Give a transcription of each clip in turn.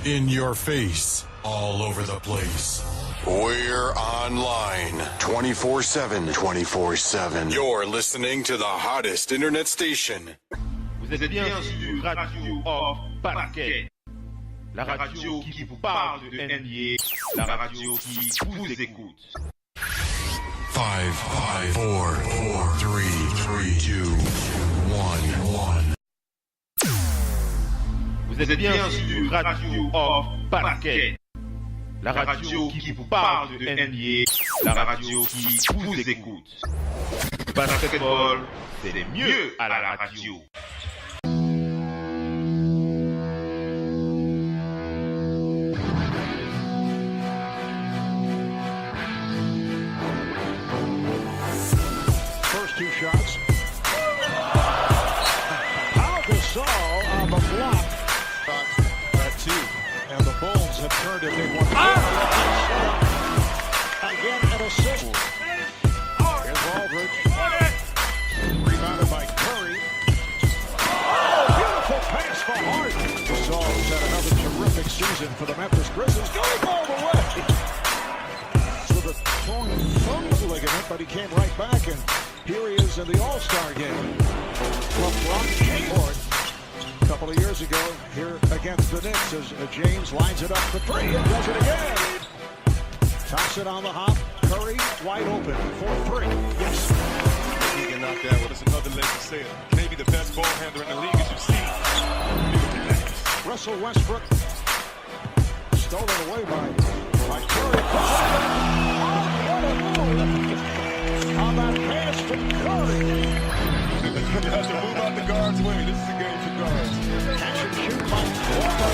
In your face, all over the place. We're online 24/7. 24/7. You're listening to the hottest internet station. Vous êtes bien sur Radio Off Parquet. La radio qui vous parle de NBA. La radio qui vous écoute. 5, 4, 3, 2, 1. Vous êtes bien sur Radio Off Parquet. La radio qui vous parle de NBA. La radio qui vous écoute. Basketball, c'est mieux à la radio. First two shots. Pau Gasol on the block. That two. And the Bulls have turned it. They want again an assist. Here's Aldridge. Rebounded by Curry. Oh, beautiful pass for Harden. Gasol has had another terrific season for the Memphis Grizzlies. Going all the way. With a torn thumb ligament, but he came right back, and here he is in the All-Star game. LeBron James, a couple of years ago, here against the Knicks, as James lines it up for three and does it again. Toss it on the hop. Curry wide open for three. Yes. He can knock that one. That's another leg to say it. Maybe the best ball handler in the league, as you've seen. Russell Westbrook stolen away by Curry. What a move on that pass to Curry. You have to move out the guard's way. This is a game for guards. Catch and shoot by Walker.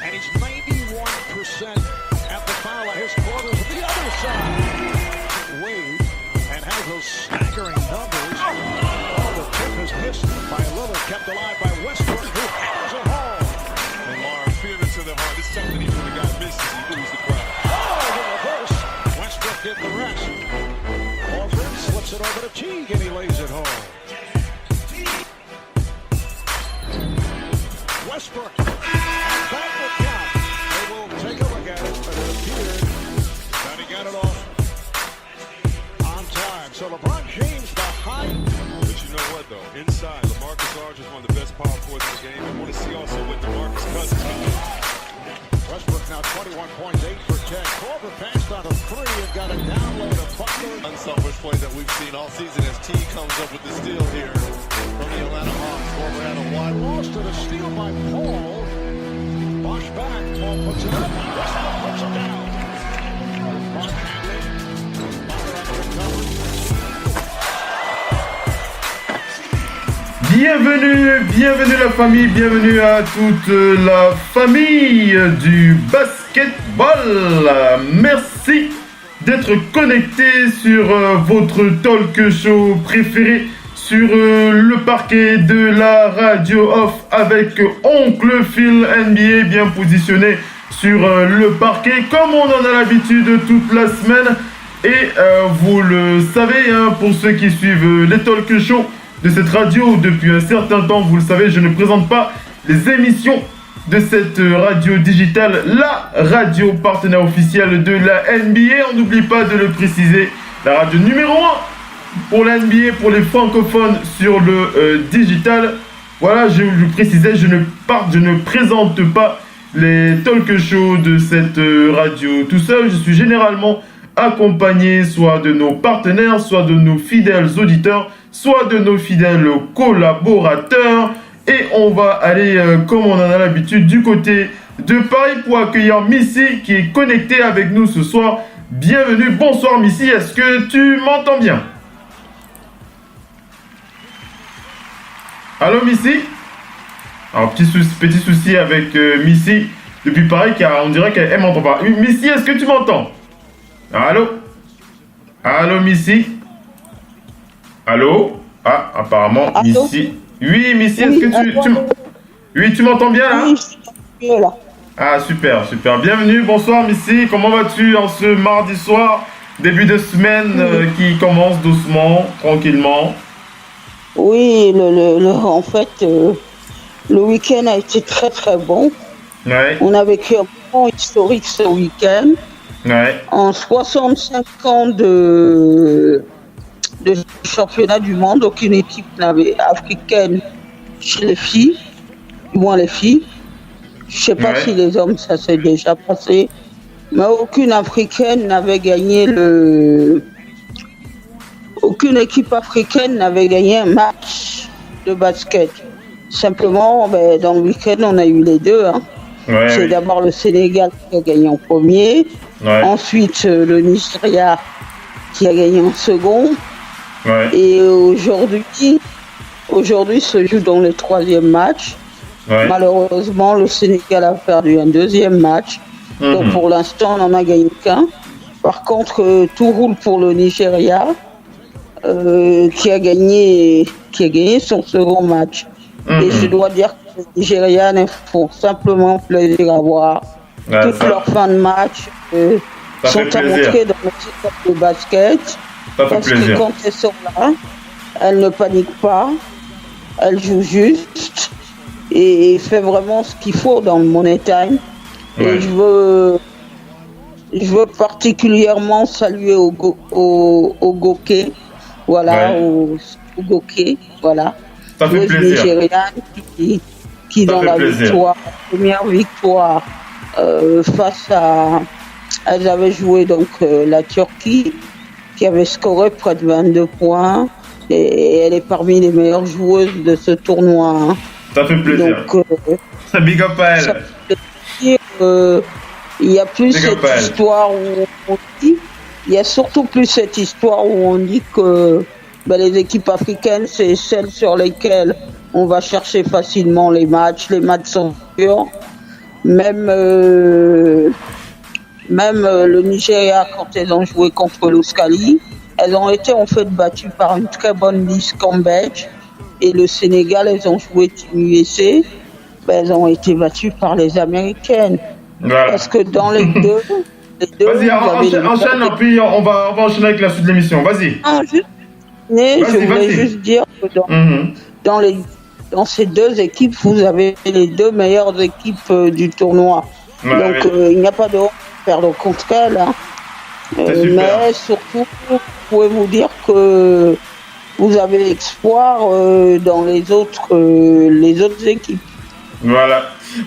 And he's 91% at the foul at his quarters at the other side. Wade and has those staggering numbers. Oh, the tip is missed by Lillard, kept alive by Westbrook, who hammers it home. Lamar, feeling to the heart. This is something even the guy misses. He loses the crowd. Oh, the reverse. Westbrook did the rest. Aldridge slips it over to Teague, and he lays it home. Westbrook, and that will count. They will take a look at it, but it appeared that he got it off on time. So LeBron James behind. But you know what, though? Inside, LaMarcus Aldridge is one of the best power forwards in the game. I want to see also what DeMarcus Cousins can do. Westbrook now 21 points, 8 for 10. Korver passed on a three and got a down low to Butler. Unselfish play that we've seen all season as T comes up with the steal here from the Atlanta Hawks. Korver had a wide Lost to the steal by Paul. Bosch back. Paul puts it up. Westbrook puts it down. Mark Hanley. Butler on the recovery. Bienvenue la famille, bienvenue à toute la famille du basketball. Merci d'être connecté sur votre talk show préféré sur le parquet de la radio off avec Oncle Phil NBA bien positionné sur le parquet comme on en a l'habitude toute la semaine. Et vous le savez, hein, pour ceux qui suivent les talk shows de cette radio depuis un certain temps, vous le savez, je ne présente pas les émissions de cette radio digitale, la radio partenaire officielle de la NBA. On n'oublie pas de le préciser, la radio numéro 1 pour la NBA, pour les francophones sur le digital. Voilà, je le précisais, je ne présente pas les talk shows de cette radio tout seul. Je suis généralement accompagné soit de nos partenaires, soit de nos fidèles auditeurs, soit de nos fidèles collaborateurs. Et on va aller, comme on en a l'habitude, du côté de Paris pour accueillir Missy qui est connectée avec nous ce soir. Bienvenue, bonsoir Missy, est-ce que tu m'entends bien? Allô Missy? Alors petit souci avec Missy depuis Paris car on dirait qu'elle m'entend pas. Missy, est-ce que tu m'entends? Allô? Allô Missy? Allô? Ah, apparemment, Allô? Missy. Oui, Missy, est-ce que tu m'entends bien là? Oui, je suis mieux là. Ah, super. Bienvenue, bonsoir Missy. Comment vas-tu en ce mardi soir? Début de semaine qui commence doucement, tranquillement. Oui, en fait, le week-end a été très très bon. Ouais. On a vécu un moment historique ce week-end. Ouais. En 65 ans de championnat du monde, aucune équipe africaine chez les filles, du moins les filles. Je ne sais pas si les hommes, ça s'est déjà passé, mais aucune africaine n'avait gagné Aucune équipe africaine n'avait gagné un match de basket. Simplement, dans le week-end, on a eu les deux. Hein. Ouais, c'est d'abord le Sénégal qui a gagné en premier, ensuite le Nigeria qui a gagné en second, et aujourd'hui se joue dans le troisième match. Malheureusement, le Sénégal a perdu un deuxième match, donc pour l'instant, on n'en a gagné qu'un. Par contre, tout roule pour le Nigeria, qui a gagné son second match. Et je dois dire que les Nigérianes font simplement plaisir à voir. Toute leur fin de match sont à montrer dans les étapes de basket. Parce que quand elles sont là, elles ne paniquent pas, elles jouent juste et font vraiment ce qu'il faut dans le Money Time. Et je veux particulièrement saluer au Goké, voilà, au Goké, voilà. Ça fait plaisir. Nigériane qui dans la victoire, la première victoire face à... Elles avaient joué donc la Turquie, qui avait scoré près de 22 points. Et elle est parmi les meilleures joueuses de ce tournoi. Hein. Ça fait plaisir. Donc, big up à elle. Il y a plus cette histoire où on dit... Il y a surtout plus cette histoire où on dit que les équipes africaines, c'est celles sur lesquelles on va chercher facilement les matchs. Les matchs sont durs. Même le Nigeria, quand elles ont joué contre l'Australie, elles ont été en fait battues par une très bonne Liz Cambridge. Et le Sénégal, elles ont joué Team USA. Elles ont été battues par les Américaines. Voilà. Parce que dans les deux... Vas-y, enchaîne, et puis on va enchaîner avec la suite de l'émission. Vas-y. Je voulais juste dire que dans ces deux équipes, vous avez les deux meilleures équipes du tournoi. Donc il n'y a pas de honte à perdre contre elles. Hein. Mais surtout, vous pouvez vous dire que vous avez l'espoir dans les autres équipes.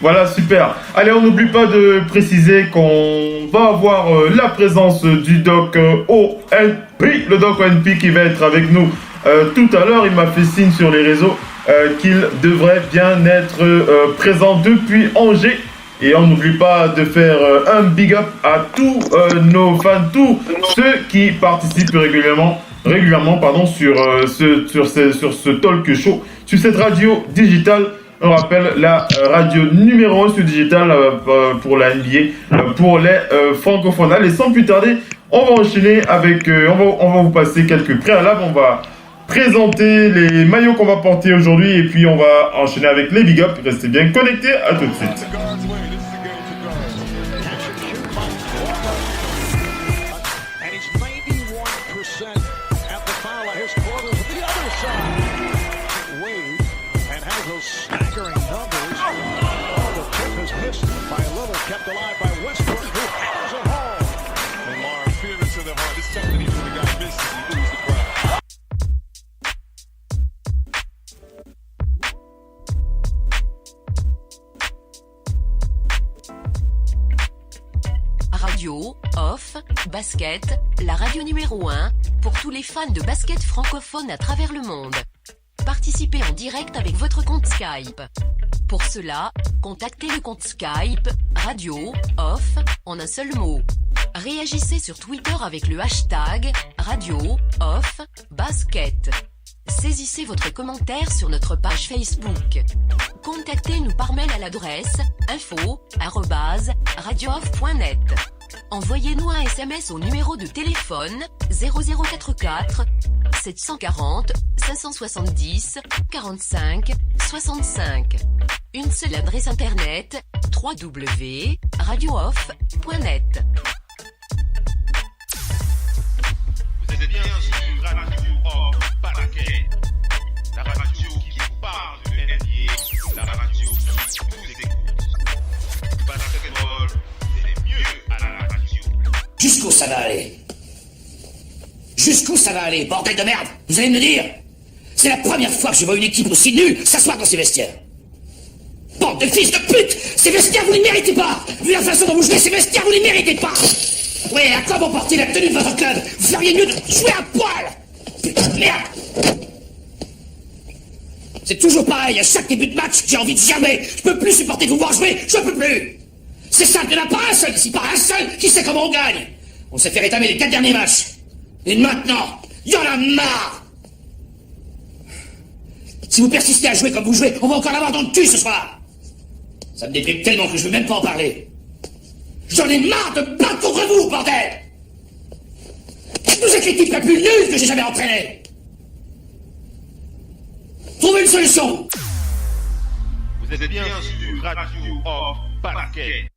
Voilà, super. Allez, on n'oublie pas de préciser qu'on va avoir la présence du doc ONP, le doc ONP qui va être avec nous tout à l'heure. Il m'a fait signe sur les réseaux qu'il devrait bien être présent depuis Angers. Et on n'oublie pas de faire un big up à tous nos fans, tous ceux qui participent régulièrement sur ce talk show, sur cette radio digitale. On rappelle la radio numéro 1 sur digital pour la NBA, pour les francophones. Allez, sans plus tarder, on va enchaîner avec... on va vous passer quelques préalables. On va présenter les maillots qu'on va porter aujourd'hui et puis on va enchaîner avec les big up. Restez bien connectés, à tout de suite. Radio, off, basket, la radio numéro 1, pour tous les fans de basket francophone à travers le monde. Participez en direct avec votre compte Skype. Pour cela, contactez le compte Skype, radio, off, en un seul mot. Réagissez sur Twitter avec le hashtag, radio, off, basket. Saisissez votre commentaire sur notre page Facebook. Contactez-nous par mail à l'adresse info@radiooff.net. Envoyez-nous un SMS au numéro de téléphone 0044 740 570 45 65. Une seule adresse internet www.radiooff.net. Vous êtes bien sur Radio Off Basket, la radio qui vous parle de NBA, la radio qui vous écoute. ça va aller? Jusqu'où ça va aller, bordel de merde? Vous allez me le dire? C'est la première fois que je vois une équipe aussi nulle s'asseoir dans ces vestiaires. Bande de fils de pute! Ces vestiaires, vous ne les méritez pas! Vu la façon dont vous jouez, ces vestiaires, vous ne les méritez pas! Ouais, à quoi bon porter la tenue de votre club? Vous feriez mieux de jouer à poil! Putain de merde! C'est toujours pareil, à chaque début de match, j'ai envie de germer. Je peux plus supporter de vous voir jouer, je peux plus! C'est simple, il n'y en a pas un seul ici, pas un seul qui sait comment on gagne! On s'est fait rétamer les 4 derniers matchs. Et maintenant, il y en a marre! Si vous persistez à jouer comme vous jouez, on va encore l'avoir dans le cul ce soir! Ça me déprime tellement que je veux même pas en parler. J'en ai marre de me battre contre vous, bordel! Vous êtes l'équipe la plus nulle que j'ai jamais entraînée! Trouvez une solution! Vous êtes bien sur Radio Off Basket.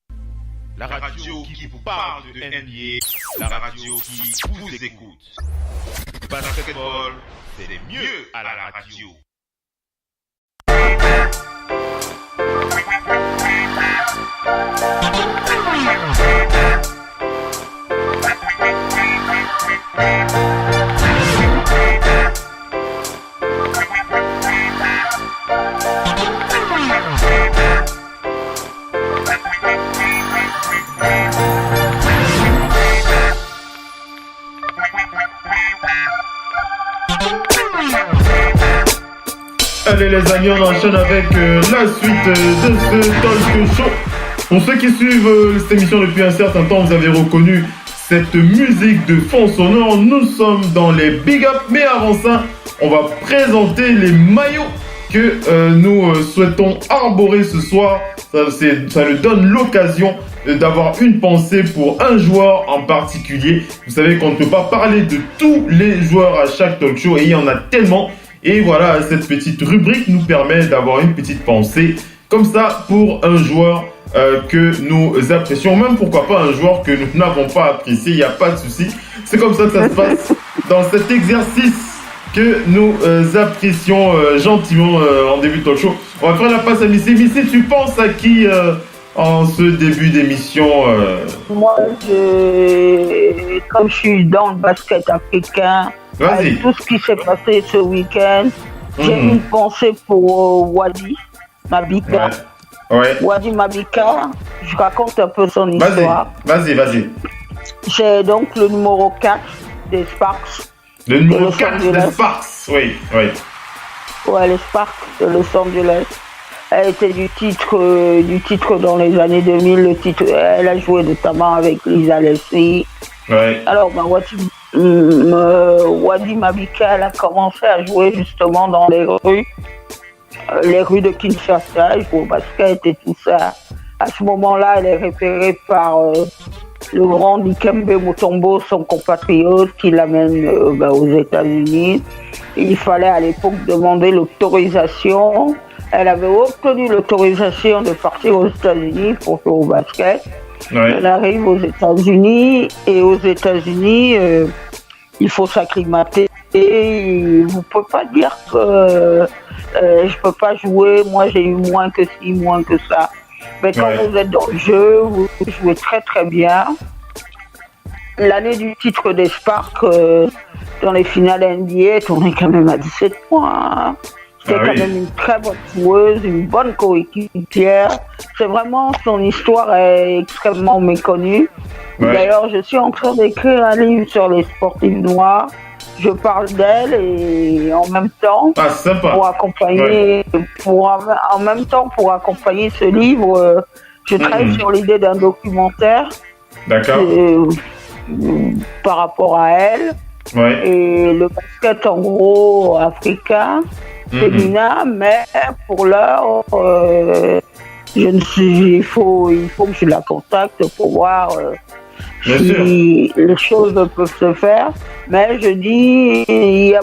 La radio qui vous parle de NBA, la radio qui vous écoute. Basketball, c'est mieux à la radio. Allez les amis, on enchaîne avec la suite de ce talk show. Pour ceux qui suivent cette émission depuis un certain temps, vous avez reconnu cette musique de fond sonore. Nous sommes dans les Big Up, mais avant ça, on va présenter les maillots que nous souhaitons arborer ce soir. Ça nous donne l'occasion d'avoir une pensée pour un joueur en particulier. Vous savez qu'on ne peut pas parler de tous les joueurs à chaque talk show et il y en a tellement. Et voilà, cette petite rubrique nous permet d'avoir une petite pensée comme ça pour un joueur que nous apprécions. Même pourquoi pas un joueur que nous n'avons pas apprécié, il n'y a pas de souci. C'est comme ça que ça se passe dans cet exercice que nous apprécions gentiment en début de talk show. On va faire la passe à Missy. Missy, tu penses à qui en ce début d'émission Moi, comme je suis dans le basket africain, avec tout ce qui s'est passé ce week-end, j'ai une pensée pour Wadi Mabika. Ouais. Wadi Mabika, je raconte un peu son histoire. Vas-y. J'ai donc le numéro 4 des Sparks. Le numéro 4 des Sparks, oui. Ouais, les Sparks de Los Angeles. Elle était du titre dans les années 2000. Elle a joué notamment avec Lisa Leslie. Ouais. Alors, Wadi Mabika, elle a commencé à jouer justement dans les rues de Kinshasa. Elle joue au basket et tout ça. À ce moment-là, elle est repérée par le grand Dikembe Mutombo, son compatriote, qui l'amène aux États-Unis. Il fallait à l'époque demander l'autorisation. Elle avait obtenu l'autorisation de partir aux États-Unis pour jouer au basket. Ouais. Elle arrive aux États-Unis et aux États-Unis, il faut s'acclimater. Et vous ne pouvez pas dire que je ne peux pas jouer, moi j'ai eu moins que ci, moins que ça. Mais quand vous êtes dans le jeu, vous jouez très très bien. L'année du titre des Sparks, dans les finales NBA, on est quand même à 17 points. C'est quand même une très bonne joueuse, une bonne coéquipière. C'est vraiment, son histoire est extrêmement méconnue. Ouais. D'ailleurs, je suis en train d'écrire un livre sur les sportifs noirs. Je parle d'elle et en même temps, pour accompagner, pour accompagner ce livre, je travaille sur l'idée d'un documentaire. D'accord. Par rapport à elle. Ouais. Et le basket en gros africain, féminin, mais pour l'heure, il faut que je la contacte pour voir si les choses peuvent se faire. Mais je dis, il y a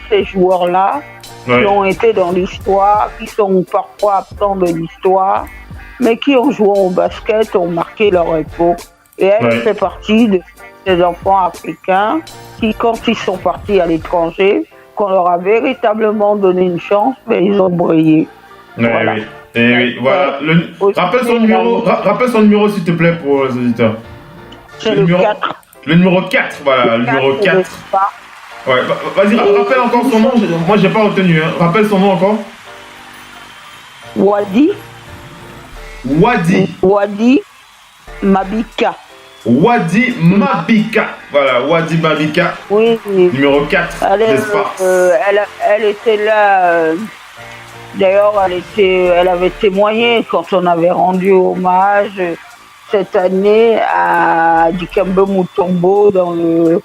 ces joueurs-là qui ont été dans l'histoire, qui sont parfois absents de l'histoire, mais qui ont joué au basket, ont marqué leur époque. Et elle fait partie de ces enfants africains qui, quand ils sont partis à l'étranger, qu'on leur a véritablement donné une chance, mais ils ont brillé. Voilà. Voilà. Rappelle son numéro, s'il te plaît, pour les auditeurs. C'est le 4. Le numéro 4, voilà, le numéro 4. Ouais, vas-y, rappelle encore son nom. Moi, j'ai pas retenu. Hein. Rappelle son nom encore. Wadi Mabika. Wadi Mabika. Voilà, Wadi Mabika. Oui. Numéro 4. Elle était là. D'ailleurs, elle avait témoigné quand on avait rendu hommage cette année à Dikembe Mutombo dans le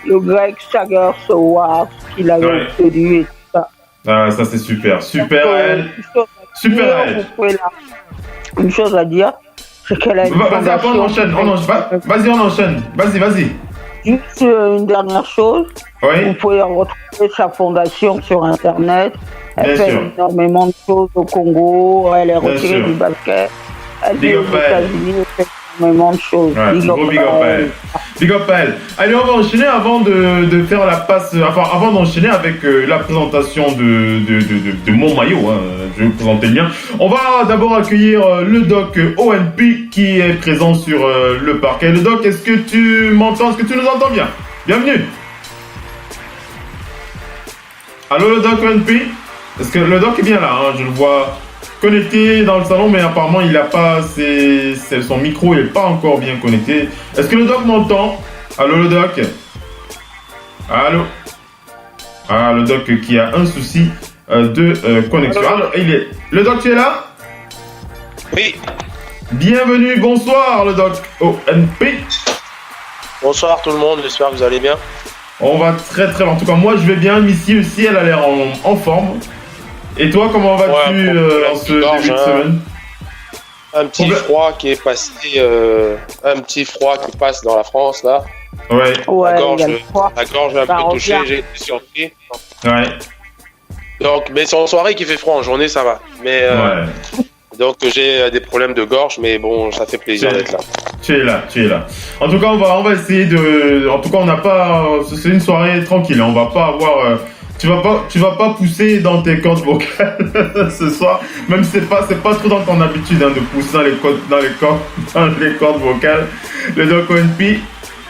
Greg Sagers Awards qu'il avait obtenu et tout ça. Ah, ça c'est super. Super à elle. Super à elle. Une chose à dire, c'est qu'elle a une fondation. Vas-y, on enchaîne. Vas-y. Juste une dernière chose. Oui. Vous pouvez retrouver sa fondation sur Internet. Elle fait énormément de choses au Congo. Elle est retirée du basket. Elle vit aux États-Unis. Elle fait énormément de choses. Ouais, big up à elle. Allez, on va enchaîner avant de faire la passe. Enfin, avant d'enchaîner avec la présentation de mon maillot. Hein, je vais vous présenter le mien. On va d'abord accueillir le doc ONP qui est présent sur le parquet. Le doc, est-ce que tu m'entends? Est-ce que tu nous entends bien? Bienvenue. Allô, le doc ONP? Est-ce que le doc est bien là, hein? Je le vois connecté dans le salon, mais apparemment il n'a pas son micro n'est pas encore bien connecté. Est-ce que le doc m'entend? Allô, le doc? Allô? Ah, le doc qui a un souci de connexion. Alors, le doc, tu es là? Oui. Bienvenue, bonsoir le doc ONP. Bonsoir tout le monde, j'espère que vous allez bien. On va très bien. En tout cas, moi je vais bien. Missy aussi, elle a l'air en forme. Et toi, comment vas-tu en ce début de semaine? Un petit froid qui est passé, un petit froid qui passe dans la France là. Ouais. La gorge est un peu touchée, j'ai été surpris. Ouais. Donc, mais c'est en soirée qu'il fait froid, en journée ça va. Mais donc j'ai des problèmes de gorge, mais bon, ça fait plaisir d'être là. Tu es là. En tout cas, on va essayer de. En tout cas, on n'a pas. C'est une soirée tranquille. On va pas avoir. Tu vas pas pousser dans tes cordes vocales ce soir. Même si c'est pas trop dans ton habitude de pousser dans les cordes vocales. Le doc ONP.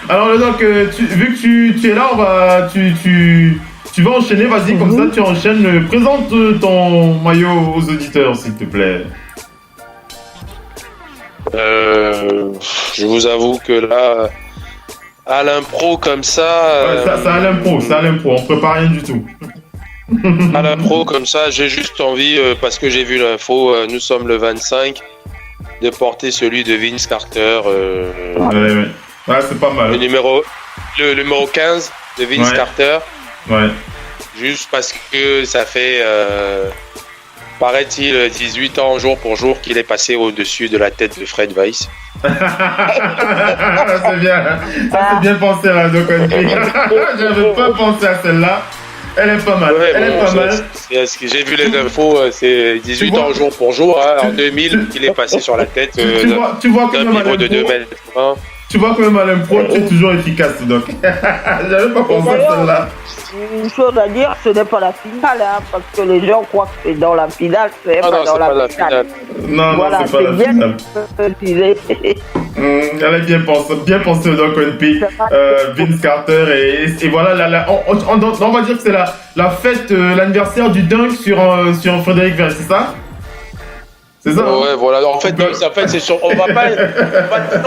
Alors le doc, vu que tu es là, tu vas enchaîner. Vas-y, comme ça, tu enchaînes. Présente ton maillot aux auditeurs, s'il te plaît. Je vous avoue que là, à l'impro comme ça... c'est à l'impro, on prépare rien du tout. À l'impro comme ça, j'ai juste envie, parce que j'ai vu l'info, nous sommes le 25, de porter celui de Vince Carter. Ouais, c'est pas mal. Le numéro 15 de Vince Carter. Ouais. Juste parce que ça fait... paraît-il 18 ans jour pour jour qu'il est passé au-dessus de la tête de Fred Weiss. C'est bien. Ça c'est bien pensé là, Doc ONP. J'avais pas pensé à celle-là. Elle est pas mal. J'ai vu les infos, c'est 18 ans jour pour jour. Hein, en 2000, qu'il est passé sur la tête tu vois d'un niveau de 2 mètres. Hein. Tu vois quand même à l'impro, tu es toujours efficace, Doc. J'avais pas pensé à celle-là. Une chose à dire, ce n'est pas la finale, hein, parce que les gens croient que c'est dans la finale, c'est pas dans la finale. Non, voilà, c'est pas la finale. Elle est bien pensée, Doc ONP, Vince Carter, et voilà, on va dire que c'est la fête, l'anniversaire du dunk sur Frédéric Weiss, c'est ça? C'est ça. Ouais, voilà. En fait, on va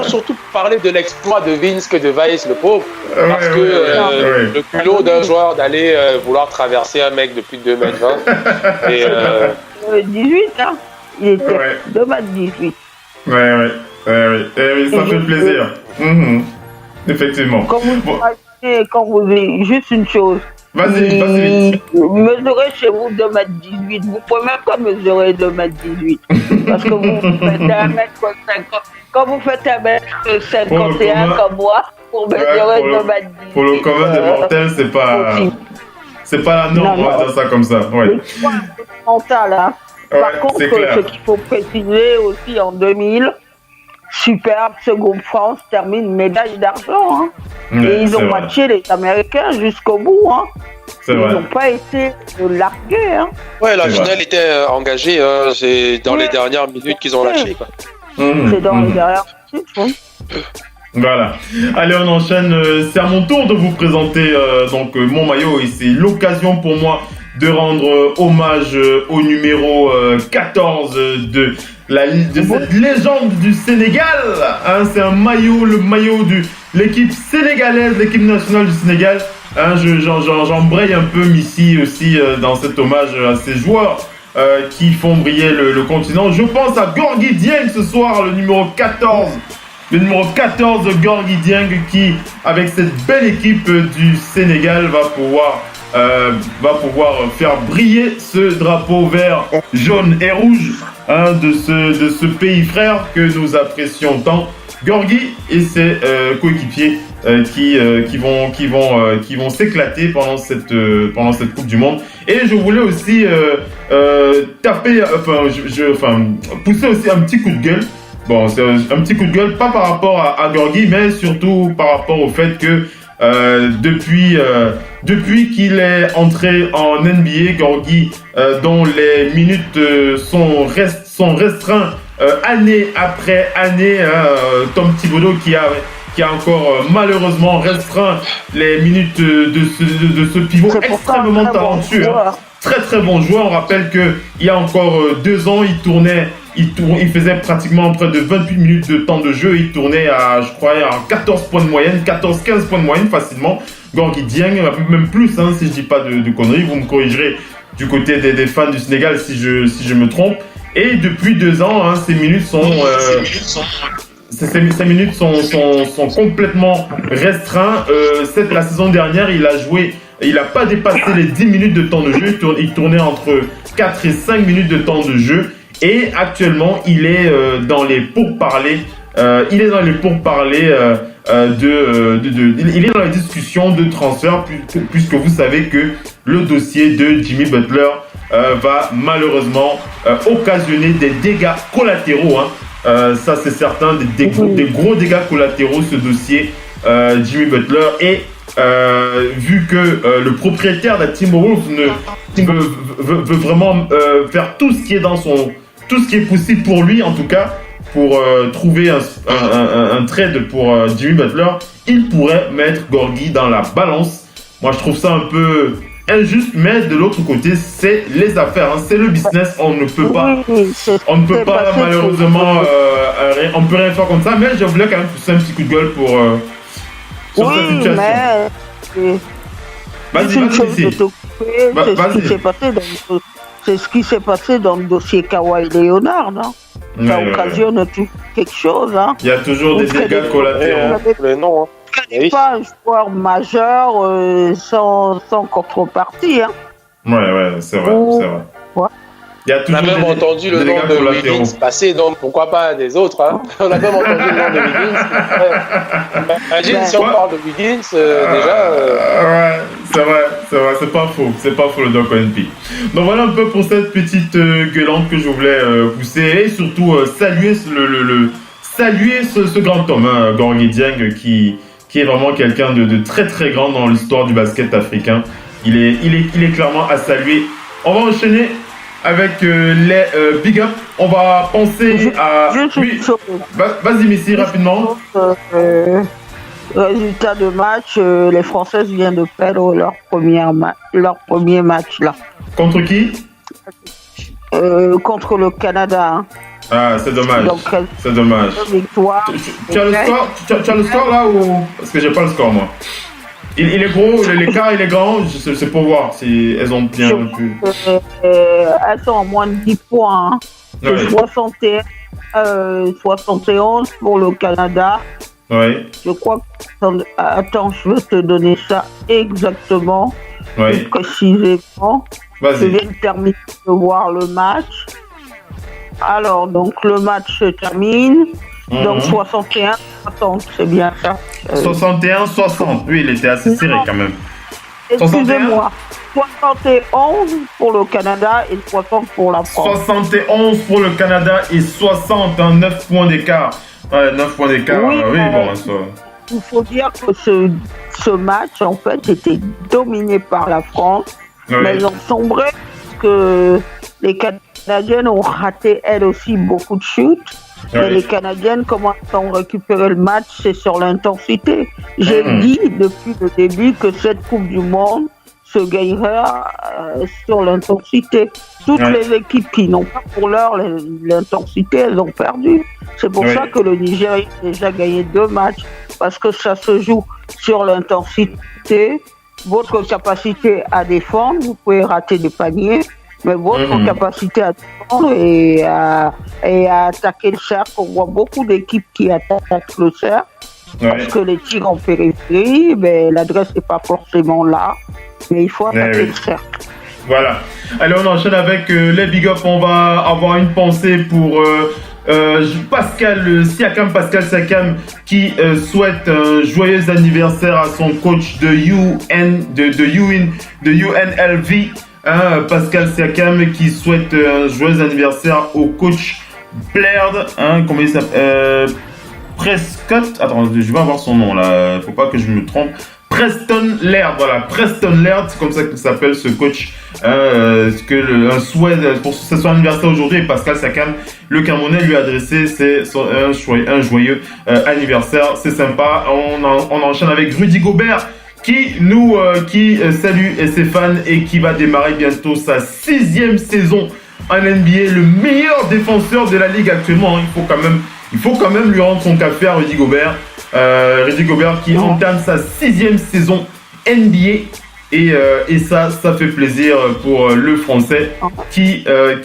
surtout parler de l'exploit de Vince que de Weiss, le pauvre. Parce que le culot d'un joueur d'aller vouloir traverser un mec de plus de 2m20. Et 18, hein. Il était 2m18. Ouais. Ça fait plaisir. Effectivement. Quand vous juste une chose. Vas-y. Mesurez chez vous 2m18. Vous pouvez même pas mesurer 2m18. Parce que vous faites 1m50. Quand vous faites 1m51 comme moi, pour mesurer 2m18. Pour le commun des mortels, c'est pas la norme, on va dire ça comme ça. Ouais. C'est mental, hein. Par contre, ce qu'il faut préciser aussi en 2000, superbe, ce groupe France termine médaille d'argent. Hein. Et ils ont matché les Américains jusqu'au bout. Hein. Ils n'ont pas été largués. Hein. Ouais, la finale était engagée. Hein. C'est dans les dernières minutes qu'ils ont lâché. Quoi. C'est dans les dernières minutes. Voilà. Allez, on enchaîne. C'est à mon tour de vous présenter donc mon maillot et c'est l'occasion pour moi de rendre hommage au numéro 14 de cette légende du Sénégal. Hein, c'est un maillot, le maillot de l'équipe sénégalaise, l'équipe nationale du Sénégal. Hein, j'embraye un peu ici aussi dans cet hommage à ces joueurs qui font briller le continent. Je pense à Gorgui Dieng ce soir, le numéro 14. Le numéro 14 de Gorgui Dieng qui, avec cette belle équipe du Sénégal, va pouvoir faire briller ce drapeau vert, jaune et rouge hein, de ce pays frère que nous apprécions tant. Gorgui et ses coéquipiers qui vont s'éclater pendant cette Coupe du Monde. Et je voulais aussi pousser aussi un petit coup de gueule. Bon, c'est un petit coup de gueule, pas par rapport à Gorgui, mais surtout par rapport au fait que depuis qu'il est entré en NBA, Gorgui, dont les minutes sont restreintes année après année, Tom Thibodeau qui a encore malheureusement restreint les minutes de ce pivot extrêmement talentueux. Très très bon joueur. On rappelle qu'il y a encore 2 ans, il faisait pratiquement près de 28 minutes de temps de jeu. Il tournait à, je crois, à 14 points de moyenne, 14-15 points de moyenne facilement. Gorgui Dieng, même plus, hein, si je dis pas de conneries. Vous me corrigerez du côté des fans du Sénégal si je me trompe. Et depuis 2 ans, hein, ces minutes sont complètement restreintes. La saison dernière, il n'a pas dépassé les 10 minutes de temps de jeu. Il tournait entre 4 et 5 minutes de temps de jeu. Et actuellement, il est dans les pourparlers. Il est dans les discussions de transfert, puisque vous savez que le dossier de Jimmy Butler va malheureusement occasionner des dégâts collatéraux. Hein. Ça, c'est certain, des gros dégâts collatéraux, ce dossier Jimmy Butler. Et vu que le propriétaire de Timberwolves veut vraiment faire tout ce qui est possible pour lui, en tout cas, pour trouver un trade pour Jimmy Butler, il pourrait mettre Gorgui dans la balance. Moi, je trouve ça un peu injuste, mais de l'autre côté, c'est les affaires, hein, c'est le business. On ne peut pas malheureusement, on peut rien faire comme ça. Mais je voulais quand même pousser un petit coup de gueule pour sur cette situation. C'est ce qui s'est passé dans le dossier Kawhi Leonard, hein. Ça occasionne quelque chose. Hein. Il y a toujours des dégâts collatéraux. Il n'est pas un joueur majeur sans contrepartie. Hein. Ouais, c'est vrai. Ouais. On a même entendu le nom de Wiggins passer, donc pourquoi pas des autres. Hein. On a même entendu le nom de Wiggins. Imagine si on parle de Wiggins, déjà. Ouais, c'est vrai, c'est pas faux le Doc ONP. Donc voilà un peu pour cette petite gueulante que je voulais pousser et surtout saluer ce grand homme, hein, Gorgui Dieng, qui est vraiment quelqu'un de très très grand dans l'histoire du basket africain. Il est clairement à saluer. On va enchaîner avec les big up. On va penser à... Oui. Vas-y, Messi, rapidement. Résultat de match, les Françaises viennent de perdre leur premier match là. Contre qui? Contre le Canada. Hein. Ah, c'est dommage. Donc, c'est dommage. Victoire. Tu as le score là ou... Parce que j'ai pas le score moi. Il est gros, l'écart il est grand, c'est pour voir si elles ont bien pu. Elles sont en moins de 10 points. Hein. Ouais. 71 pour le Canada. Oui. Je crois que... Attends, je vais te donner ça exactement. Oui. Précisément. Vas-y. Je viens de terminer de voir le match. Alors, donc le match se termine. Donc 61-60, c'est bien ça. 61-60, oui, il était assez serré quand même. Excusez-moi, 71 pour le Canada et 60 pour la France. 71 pour le Canada et 60, 9 points d'écart. Ouais, 9 points d'écart, oui, bon, ça... Il faut dire que ce match, en fait, était dominé par la France, mais ils ont sombré parce que les Canadiens Canadiennes ont raté elles aussi beaucoup de shoots. Mais les Canadiennes, comment ont récupéré le match, c'est sur l'intensité. J'ai dit depuis le début que cette Coupe du Monde se gagnera sur l'intensité. Toutes les équipes qui n'ont pas pour l'heure l'intensité, elles ont perdu. C'est pour ça que le Nigeria a déjà gagné 2 matchs, parce que ça se joue sur l'intensité, votre capacité à défendre, vous pouvez rater des paniers, mais votre capacité à défendre et à attaquer le cercle. On voit beaucoup d'équipes qui attaquent le cercle, parce que les tirs en périphérie, l'adresse n'est pas forcément là, mais il faut attaquer le cercle. Voilà. Allez, on enchaîne avec les big up. On va avoir une pensée pour Pascal Siakam qui souhaite un joyeux anniversaire à son coach de UNLV. Pascal Siakam qui souhaite un joyeux anniversaire au coach Blaird. Comment il s'appelle Prescott. Attends, je vais avoir son nom là. Faut pas que je me trompe. Preston Laird, voilà, Preston Laird, c'est comme ça qu'il s'appelle ce coach. Un souhait pour son anniversaire aujourd'hui, et Pascal Siakam, le Camerounais, lui a adressé un joyeux anniversaire. C'est sympa. On enchaîne avec Rudy Gobert qui salue ses fans et qui va démarrer bientôt sa 6e saison en NBA, le meilleur défenseur de la ligue actuellement. Il faut quand même lui rendre son café à Rudy Gobert. Rudy Gobert qui entame sa 6e saison NBA et ça fait plaisir pour le Français qui a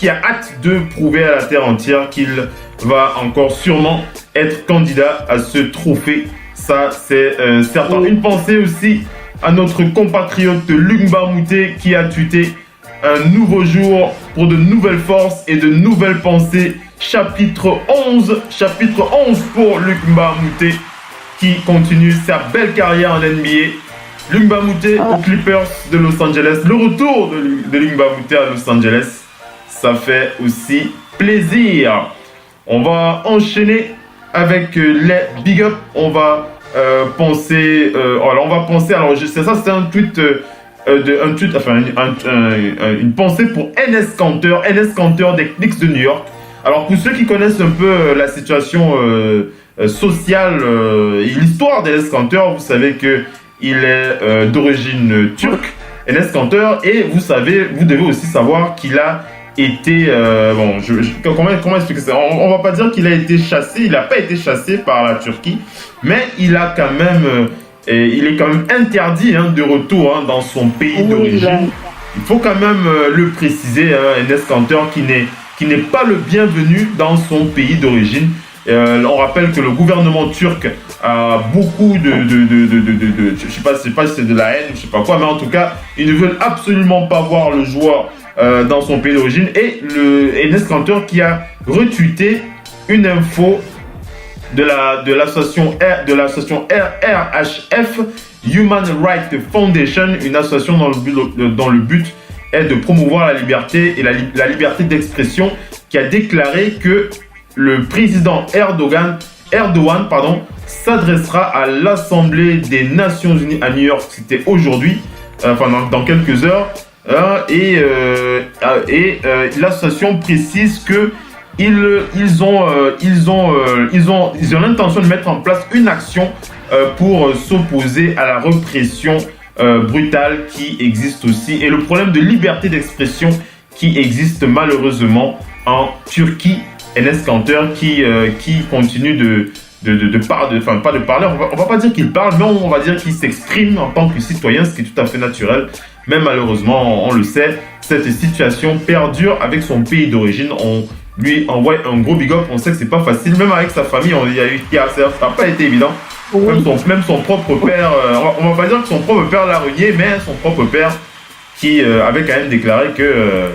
hâte de prouver à la terre entière qu'il va encore sûrement être candidat à ce trophée. Ça c'est certain. Une pensée aussi à notre compatriote Lungba Mouté qui a tweeté un nouveau jour pour de nouvelles forces et de nouvelles pensées. Chapitre 11 pour Lungba Mouté qui continue sa belle carrière en NBA. Lungba Mouté aux Clippers de Los Angeles. Le retour de Lungba Mouté à Los Angeles, ça fait aussi plaisir. On va enchaîner avec les big up. On va penser. Alors je sais ça, c'était un tweet. Une pensée pour Enes Kanter des Knicks de New York. Alors pour ceux qui connaissent un peu la situation sociale et l'histoire d'Enes Kanter, vous savez que il est d'origine turque, Enes Kanter, et vous devez aussi savoir qu'il a été comment expliquer ça? On va pas dire qu'il a été chassé, il n'a pas été chassé par la Turquie, mais il a quand même il est quand même interdit de retour dans son pays d'origine. Il faut quand même le préciser, Enes Kanter qui n'est pas le bienvenu dans son pays d'origine. On rappelle que le gouvernement turc a beaucoup je sais pas si c'est de la haine, je sais pas quoi, mais en tout cas, ils ne veulent absolument pas voir le joueur dans son pays d'origine. Et Enes Kanter qui a retweeté une info de l'association RHF, Human Rights Foundation, une association dont le but est de promouvoir la liberté et la liberté d'expression, qui a déclaré que le président Erdogan s'adressera à l'Assemblée des Nations Unies à New York. C'était aujourd'hui, dans quelques heures, et l'association précise que ils ont l'intention de mettre en place une action pour s'opposer à la répression brutale qui existe aussi, et le problème de liberté d'expression qui existe malheureusement en Turquie. Enes Kanter qui continue pas de parler, on va pas dire qu'il parle, mais on va dire qu'il s'exprime en tant que citoyen, ce qui est tout à fait naturel. Mais malheureusement, on le sait, cette situation perdure avec son pays d'origine. On lui envoie un gros big up. On sait que c'est pas facile, même avec sa famille, ça n'a pas été évident. Même son propre père, on va pas dire que son propre père l'a renié, mais son propre père qui avait quand même déclaré que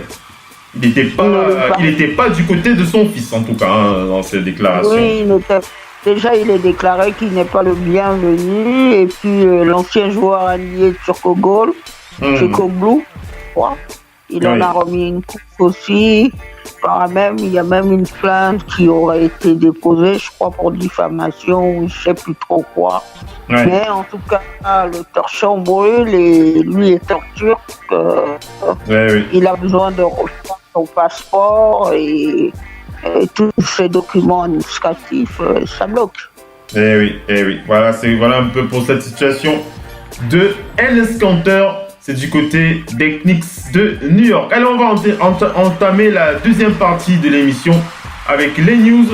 il n'était pas du côté de son fils, en tout cas, dans ses déclarations. Oui, déjà il est déclaré qu'il n'est pas le bienvenu, et puis l'ancien joueur allié Turkoglu, il en a remis une coupe aussi. Il y a même une plainte qui aurait été déposée, je crois, pour diffamation, ou je sais plus trop quoi. Ouais. Mais en tout cas, le torchon brûle et lui est en turc. Il a besoin de reprendre ton passeport et tous ces documents administratifs, ça bloque. Eh oui. Voilà un peu pour cette situation de LS Counter. C'est du côté des Knicks de New York. Allez, on va entamer la deuxième partie de l'émission avec les news.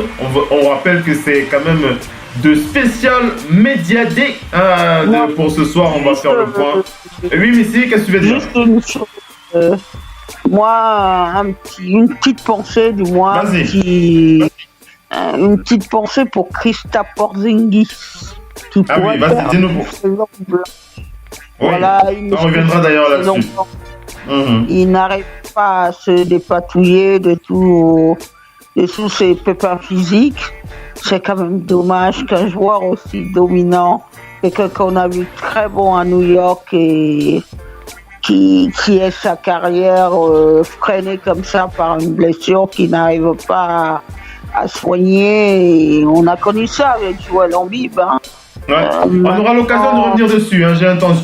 On rappelle que c'est quand même de spécial Media Day pour ce soir. On va faire le point. Oui, Missy, qu'est-ce que tu veux dire? Juste une chose. Moi, une petite pensée du moins. Vas-y. Une petite pensée pour Kristaps Porzingis. Vas-y, dis-nous. Voilà, on reviendra d'ailleurs là-dessus. Il n'arrive pas à se dépatouiller de tous ses pépins physiques. C'est quand même dommage qu'un joueur aussi dominant, quelqu'un qu'on a vu très bon à New York et qui ait sa carrière freinée comme ça par une blessure qu'il n'arrive pas à soigner. Et on a connu ça avec Joel Embiid. Ouais. On aura l'occasion de revenir dessus.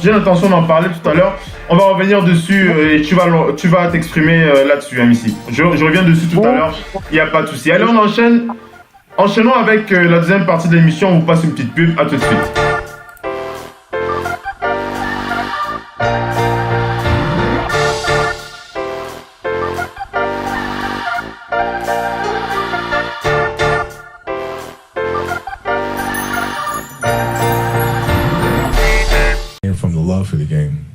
J'ai l'intention d'en parler tout à l'heure. On va revenir dessus et tu vas t'exprimer là-dessus, Missy. Je reviens dessus tout à l'heure. Il n'y a pas de souci. Allez, on enchaîne. Enchaînons avec la deuxième partie de l'émission. On vous passe une petite pub. À tout de suite. From the love for the game,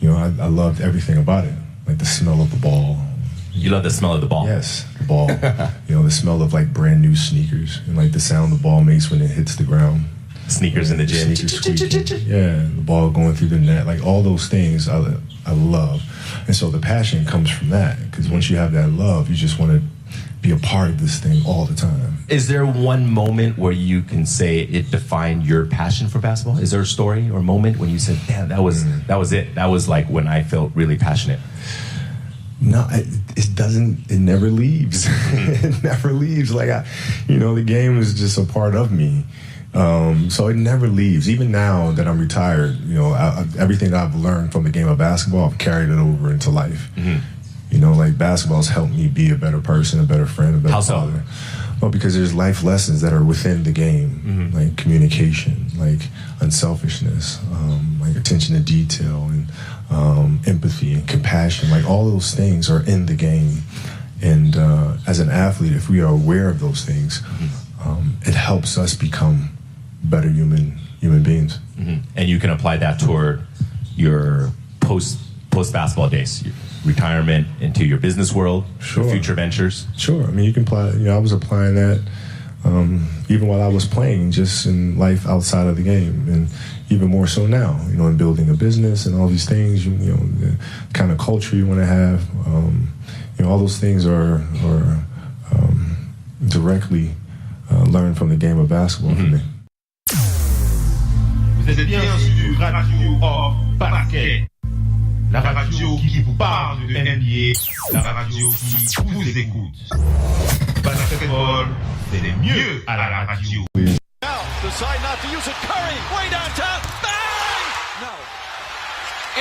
I loved everything about it, like the smell of the ball. You love the smell of the ball? Yes, the ball. The smell of like brand new sneakers and like the sound the ball makes when it hits the ground. Sneakers in the gym. Sneakers squeaking. Yeah, the ball going through the net, like all those things I love. And so the passion comes from that, because once you have that love, you just want to be a part of this thing all the time. Is there one moment where you can say it defined your passion for basketball? Is there a story or moment when you said, "Damn, that was it. That was like when I felt really passionate"? No, it doesn't. It never leaves. It never leaves. Like the game is just a part of me. So it never leaves. Even now that I'm retired, everything that I've learned from the game of basketball, I've carried it over into life. Mm-hmm. Like basketball's helped me be a better person, a better friend, a better father. Well, because there's life lessons that are within the game, like communication, like unselfishness, like attention to detail, and empathy and compassion. Like all those things are in the game. And as an athlete, if we are aware of those things, it helps us become better human beings. Mm-hmm. And you can apply that toward your post basketball days. Retirement into your business world, future ventures. Sure. I mean, you can apply. I was applying that even while I was playing, just in life outside of the game, and even more so now. In building a business and all these things. The kind of culture you want to have. All those things are directly learned from the game of basketball for me. Vous êtes bien sur Radio Off Basket. La radio qui vous parle de NBA, la radio qui vous écoute. Basketball, c'est le mieux à la radio. Now, decide not to use it. Curry, way downtown. Bang! No.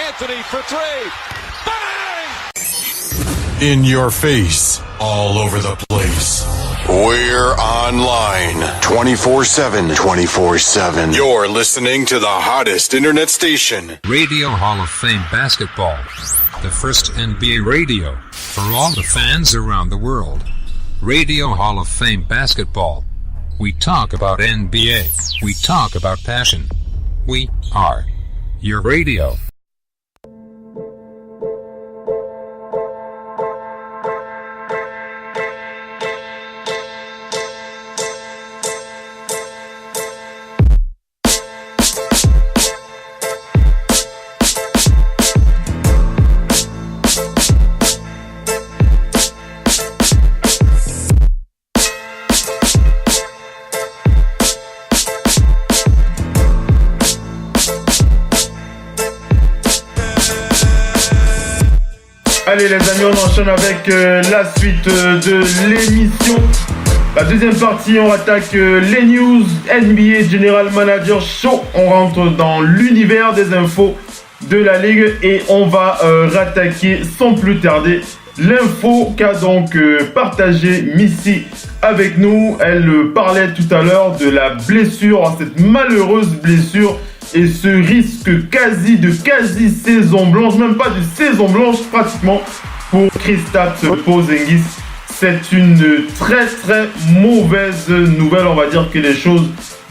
Anthony for three. Bang! In your face, all over the place. We're online 24/7. 24/7. You're listening to the hottest internet station. Radio Hall of Fame Basketball. The first NBA radio for all the fans around the world. Radio Hall of Fame Basketball. We talk about NBA. We talk about passion. We are your radio. Allez les amis, on enchaîne avec la suite de l'émission. La deuxième partie, on attaque les news NBA General Manager Show. On rentre dans l'univers des infos de la ligue et on va rattaquer sans plus tarder l'info qu'a donc partagé Missy avec nous. Elle parlait tout à l'heure de la blessure, cette malheureuse blessure et ce risque de quasi saison blanche, même pas de saison blanche pratiquement pour Kristaps Porzingis. C'est une très très mauvaise nouvelle. On va dire que les choses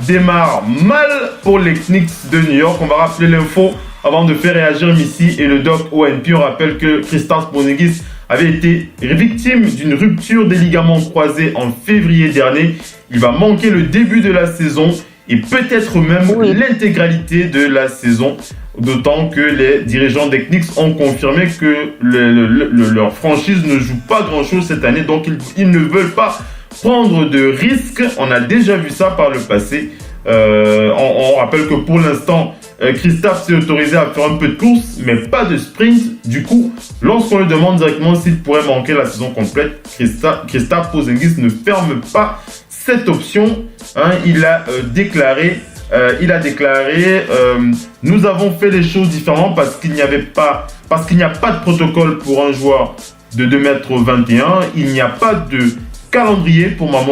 démarrent mal pour les Knicks de New York. On va rappeler l'info avant de faire réagir Missy et le doc ONP. On rappelle que Kristaps Porzingis avait été victime d'une rupture des ligaments croisés en février dernier. Il va manquer le début de la saison et peut-être même l'intégralité de la saison. D'autant que les dirigeants des Knicks ont confirmé que leur franchise ne joue pas grand-chose cette année. Donc ils ne veulent pas prendre de risques. On a déjà vu ça par le passé. On rappelle que pour l'instant, Kristaps s'est autorisé à faire un peu de course, mais pas de sprint. Du coup, lorsqu'on lui demande directement s'il pourrait manquer la saison complète, Kristaps Porzingis ne ferme pas cette option. Il a déclaré nous avons fait les choses différemment parce qu'il n'y a pas de protocole pour un joueur de 2,21 m. Il n'y a pas de calendrier pour ma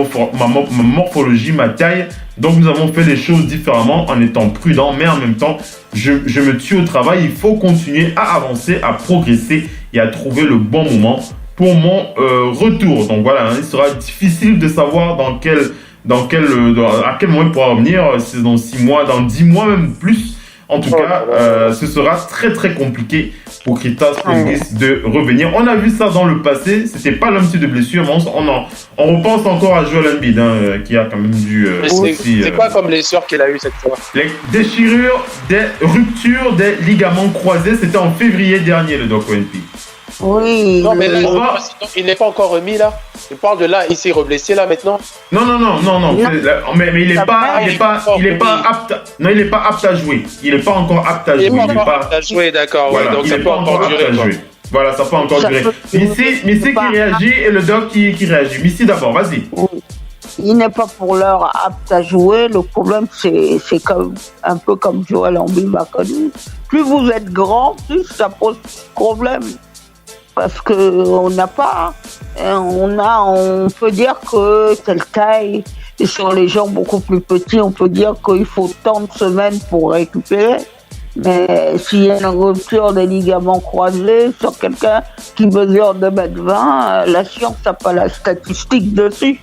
morphologie, ma taille. Donc nous avons fait les choses différemment en étant prudent, mais en même temps, je me tue au travail. Il faut continuer à avancer, à progresser et à trouver le bon moment pour mon retour. Donc voilà, il sera difficile de savoir à quel moment il pourra revenir, si c'est dans 6 mois, dans 10 mois, même plus. En tout cas, ce sera très très compliqué pour Kristaps Porzingis de revenir. On a vu ça dans le passé, c'était pas le même type de blessure, mais on repense encore à Joel Embiid, qui a quand même dû c'est quoi comme blessure qu'il a eu cette fois? Les déchirures, des ruptures des ligaments croisés, c'était en février dernier, le Doc ONP. Oui. Non, mais là, il n'est pas encore remis là. Je parle de là, il s'est reblessé là maintenant. Non. Mais il n'est pas apte. Non, il n'est pas apte à jouer. Il n'est pas encore apte à jouer. Il n'est pas apte à jouer, d'accord. Voilà, ouais, donc ça peut encore durer. Voilà, ça peut encore durer. Missy qui réagit et le doc qui réagit. Missy d'abord, vas-y. Il n'est pas pour l'heure apte à jouer. Le problème, c'est un peu comme Joel Embiid m'a connu. Plus vous êtes grand, plus ça pose problème. Parce que on peut dire que telle taille et sur les gens beaucoup plus petits, on peut dire qu'il faut tant de semaines pour récupérer. Mais s'il y a une rupture des ligaments croisés sur quelqu'un qui mesure 2,20 m, la science n'a pas la statistique dessus.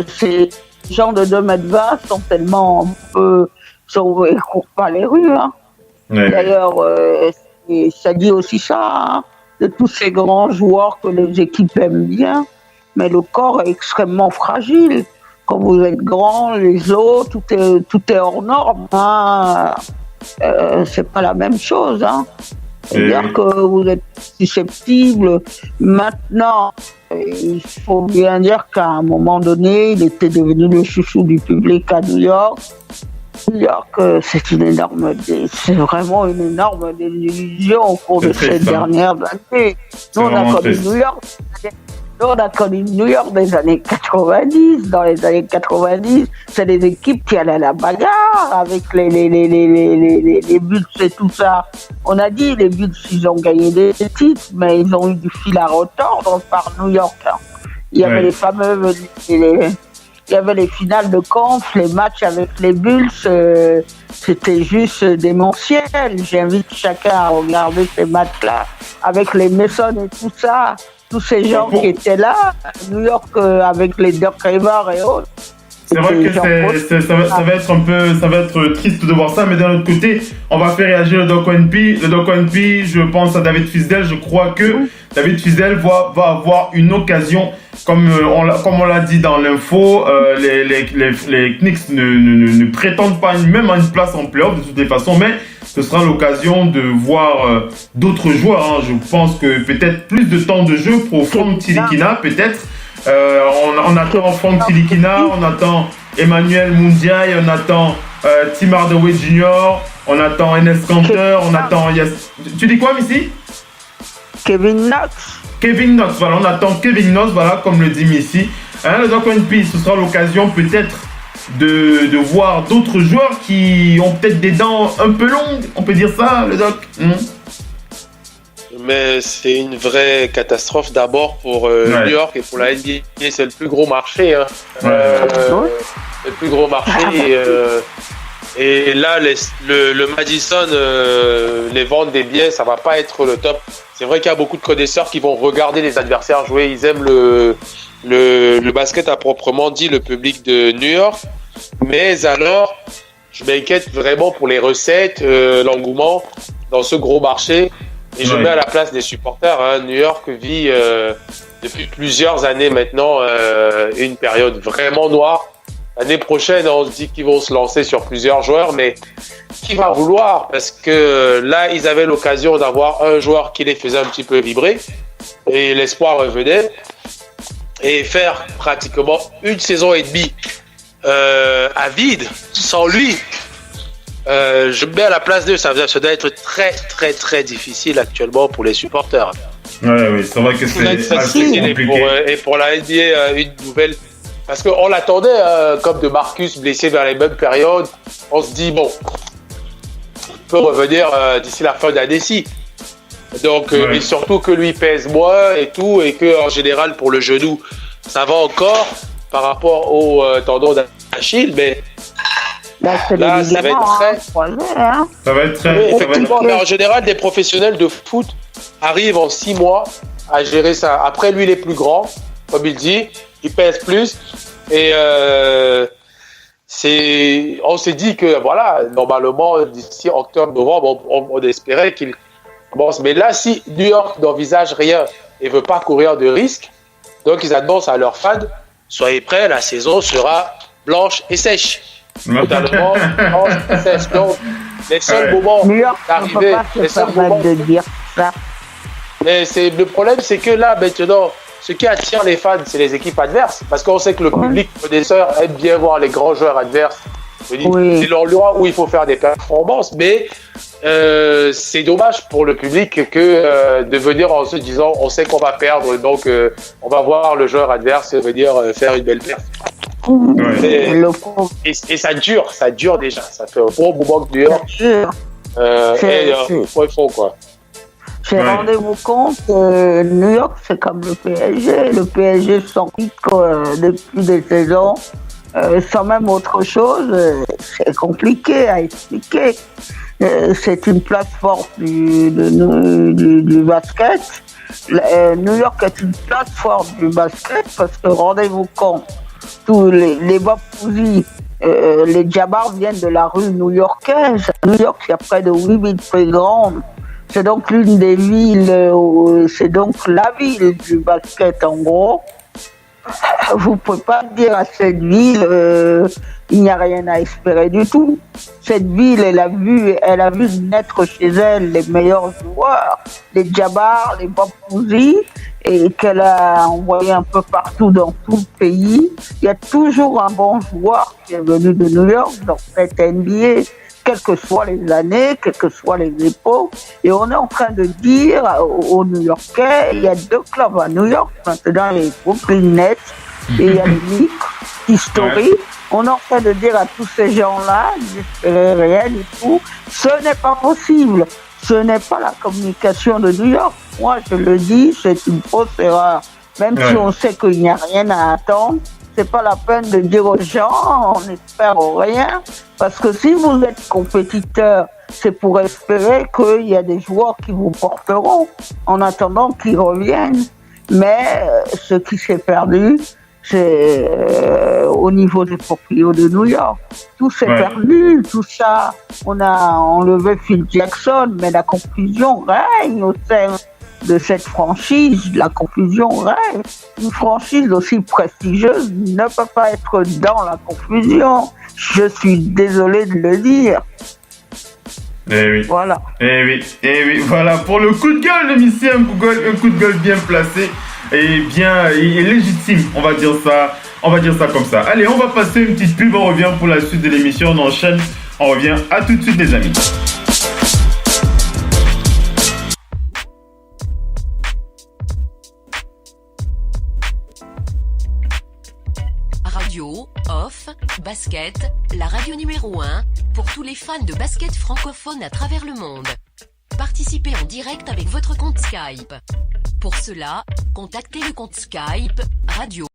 Ces gens de 2,20 m sont tellement ils ne courent pas les rues. D'ailleurs, ça dit aussi ça. De tous ces grands joueurs que les équipes aiment bien, mais le corps est extrêmement fragile. Quand vous êtes grand, les os, tout est hors norme. C'est pas la même chose. C'est-à-dire que vous êtes susceptible. Maintenant, il faut bien dire qu'à un moment donné, il était devenu le chouchou du public à New York. New York, c'est vraiment une énorme désillusion au cours de ces dernières années. Nous, on a connu New York des années 90. Dans les années 90, c'est des équipes qui allaient à la bagarre avec les Bulls et tout ça. On a dit les Bulls, ils ont gagné des titres, mais ils ont eu du fil à retordre par New York. Il y avait les fameux... Il y avait les finales de conf, les matchs avec les Bulls, c'était juste démentiel. J'invite chacun à regarder ces matchs-là, avec les Mason et tout ça, tous ces gens qui étaient là, à New York avec les Doc Rivers et autres. C'est vrai que ça va être triste de voir ça, mais d'un autre côté, on va faire réagir le Doc ONP. Le Doc ONP, je pense à David Fizdale, je crois que David Fizdale va avoir une occasion, comme on l'a dit dans l'info, les Knicks ne prétendent pas même à une place en playoff de toutes les façons, mais ce sera l'occasion de voir d'autres joueurs. Je pense que peut-être plus de temps de jeu pour Frank Ntilikina, peut-être. On attend Frank Ntilikina, on attend Emmanuel Mundiaï, on attend Tim Hardaway Jr., on attend Enes Kanter, on attend... Tu dis quoi, Missy? Kevin Knox, voilà, on attend Kevin Knox, voilà, comme le dit Missy. Le Doc ONP, ce sera l'occasion peut-être de voir d'autres joueurs qui ont peut-être des dents un peu longues, on peut dire ça, le Doc. mais c'est une vraie catastrophe d'abord pour New York et pour la NBA. C'est le plus gros marché. Hein. Le plus gros marché. Et là, le Madison, les ventes des billets, ça va pas être le top. C'est vrai qu'il y a beaucoup de connaisseurs qui vont regarder les adversaires jouer. Ils aiment le basket à proprement dit, le public de New York. Mais alors, je m'inquiète vraiment pour les recettes, l'engouement dans ce gros marché. Et je mets à la place des supporters. Hein. New York vit depuis plusieurs années maintenant une période vraiment noire. L'année prochaine, on se dit qu'ils vont se lancer sur plusieurs joueurs, mais qui va vouloir? Parce que là, ils avaient l'occasion d'avoir un joueur qui les faisait un petit peu vibrer et l'espoir revenait et faire pratiquement une saison et demie à vide sans lui. Je me mets à la place d'eux, ça doit être très très très difficile actuellement pour les supporters. Oui, c'est vrai que c'est assez compliqué. Et pour la NBA, une nouvelle. Parce qu'on l'attendait, comme de Marcus blessé vers les mêmes périodes. On se dit, bon, il peut revenir d'ici la fin d'année-ci. Donc, et surtout que lui pèse moins et tout, et qu'en général, pour le genou, ça va encore par rapport au tendon d'Achille, mais là, ça va être très... Ça va être très... Effectivement, mais en général, des professionnels de foot arrivent en 6 mois à gérer ça. Après, lui, il est plus grand, comme il dit. Il pèse plus et on s'est dit que voilà, normalement d'ici octobre-novembre, on espérait qu'il commence. Mais là, si New York n'envisage rien et veut pas courir de risque, donc ils annoncent à leurs fans, soyez prêts, la saison sera blanche et sèche. Totalement blanche et sèche. Donc les seuls moments d'arriver, les seuls moments de dire ça. Mais le problème, c'est que là maintenant. Ce qui attire les fans, c'est les équipes adverses. Parce qu'on sait que le public connaisseur aime bien voir les grands joueurs adverses. C'est l'endroit où il faut faire des performances. Mais c'est dommage pour le public que de venir en se disant on sait qu'on va perdre, donc on va voir le joueur adverse venir faire une belle perte. Et ça dure déjà. Ça fait un bon moment que New York. Ils font quoi. Rendez-vous compte, New York, c'est comme le PSG. Le PSG s'en titre depuis des saisons, sans même autre chose. C'est compliqué à expliquer. C'est une plateforme du basket. New York est une plateforme du basket parce que, rendez-vous compte, tous les Bapousis, les Jabars viennent de la rue new-yorkaise. À New York, il y a près de 8000 playgrounds. C'est donc l'une des villes, c'est donc la ville du basket en gros. Vous ne pouvez pas dire à cette ville, il n'y a rien à espérer du tout. Cette ville, elle a vu naître chez elle les meilleurs joueurs, les Jabars, les Bapousis, et qu'elle a envoyé un peu partout dans tout le pays. Il y a toujours un bon joueur qui est venu de New York dans cette NBA. Quelles que soient les années, quelles que soient les époques. Et on est en train de dire aux New-Yorkais, il y a 2 clubs à New York, maintenant les Brooklyn Nets et il y a les Knicks historiques. On est en train de dire à tous ces gens-là, n'espérez rien du tout. Ce n'est pas possible. Ce n'est pas la communication de New York. Moi, je le dis, c'est une fausse erreur. Même si on sait qu'il n'y a rien à attendre, c'est pas la peine de dire aux gens, on n'espère rien. Parce que si vous êtes compétiteur, c'est pour espérer qu'il y a des joueurs qui vous porteront en attendant qu'ils reviennent. Mais ce qui s'est perdu, c'est au niveau des proprios de New York. Tout s'est perdu, tout ça. On a enlevé Phil Jackson, mais la confusion règne au sein de cette franchise. La confusion règne. Une franchise aussi prestigieuse ne peut pas être dans la confusion. Je suis désolé de le dire. Eh oui. Voilà. Eh oui. Voilà. Pour le coup de gueule de Missy, un coup de gueule bien placé et bien et légitime. On va dire ça comme ça. Allez, on va passer une petite pub. On revient pour la suite de l'émission. On enchaîne. On revient. À tout de suite, les amis. Radio, off, basket, la radio numéro 1 pour tous les fans de basket francophone à travers le monde. participez en direct avec votre compte Skype. Pour cela, contactez le compte Skype Radio